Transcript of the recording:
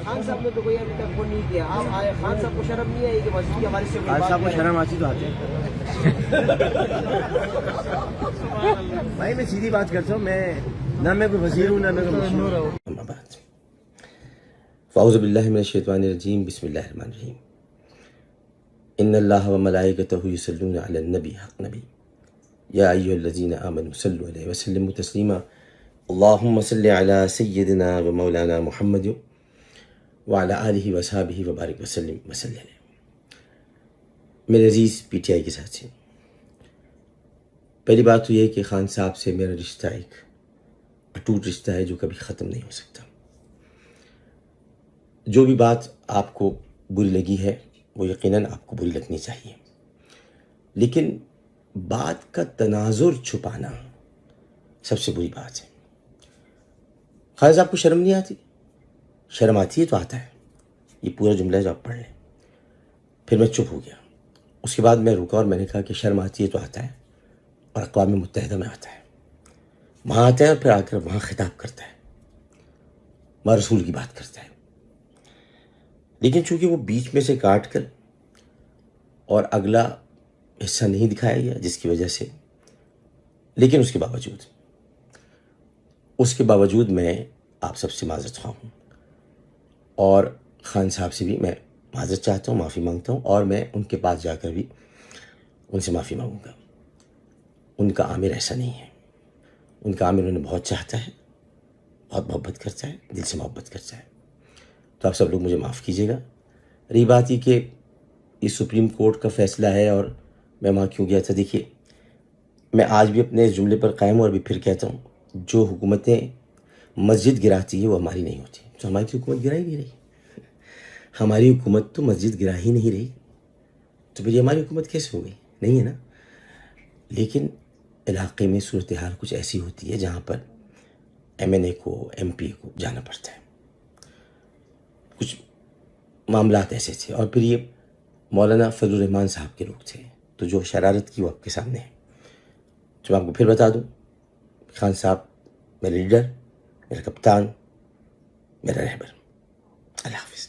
خان صاحب نے تو کوئی ابھی تک وہ نہیں کیا. آپ آئے, خان صاحب کو شرم نہیں آئی کہ مسجد کی ہمارے سے خان صاحب کو شرم آتی تو آتے. بھائی میں سیدھی بات کرتا ہوں, میں نہ میں کوئی وزیر ہوں نہ میں کوئی مشیر ہوں. اما بعد, فاعوذ باللہ من الشیطان الرجیم, بسم اللہ الرحمن الرحیم. ان اللہ وملائکتہ یصلون علی النبی, حق نبی, یا ایھا الذین آمنوا صلوا علیہ وسلموا تسلیما. اللہم صل علی سیدنا و مولانا محمد وعلی آلہ وصحبہ وبارک وسلم وصلی علیہ. میرے عزیز پی ٹی آئی کے ساتھ, پہلی بات تو یہ کہ خان صاحب سے میرا رشتہ ایک اٹوٹ رشتہ ہے جو کبھی ختم نہیں ہو سکتا. جو بھی بات آپ کو بری لگی ہے وہ یقیناً آپ کو بری لگنی چاہیے, لیکن بات کا تناظر چھپانا سب سے بری بات ہے. خان صاحب کو شرم نہیں آتی؟ شرم آتی ہے تو آتا ہے. یہ پورا جملہ ہے جو آپ پڑھ لیں. پھر میں چپ ہو گیا. اس کے بعد میں رکا اور میں نے کہا کہ شرم آتی ہے تو آتا ہے, اور اقوام متحدہ میں آتا ہے, وہاں آتا ہے اور پھر آ کر وہاں خطاب کرتا ہے, وہاں رسول کی بات کرتا ہے. لیکن چونکہ وہ بیچ میں سے کاٹ کر اور اگلا حصہ نہیں دکھایا گیا, جس کی وجہ سے, لیکن اس کے باوجود میں آپ سب سے معذرت خواہ ہوں, اور خان صاحب سے بھی میں معذرت چاہتا ہوں, معافی مانگتا ہوں, اور میں ان کے پاس جا کر بھی ان سے معافی مانگوں گا. ان کا عامر ایسا نہیں ہے. ان کا عامر انہیں بہت چاہتا ہے, بہت محبت کرتا ہے, دل سے محبت کرتا ہے. تو آپ سب لوگ مجھے معاف کیجیے گا. رہی بات یہ کہ یہ سپریم کورٹ کا فیصلہ ہے اور میں وہاں کیوں گیا تھا, دیکھیے میں آج بھی اپنے اس جملے پر قائم ہوں اور ابھی پھر کہتا ہوں, جو حکومتیں مسجد گراتی ہے وہ ہماری نہیں ہوتی. تو ہماری تو حکومت گرا ہی نہیں رہی. ہماری حکومت تو مسجد گرا ہی نہیں رہی, تو پھر یہ ہماری حکومت کیسے ہو گئی؟ نہیں ہے نا. لیکن علاقے میں صورتحال کچھ ایسی ہوتی ہے جہاں پر ایم این اے کو, ایم پی کو جانا پڑتا ہے. کچھ معاملات ایسے تھے, اور پھر یہ مولانا فضل الرحمان صاحب کے لوگ تھے, تو جو شرارت کی وہ آپ کے سامنے ہے. تو میں آپ کو پھر بتا دوں, خان صاحب میرا لیڈر, میرا کپتان, میرا رہبر. اللہ حافظ.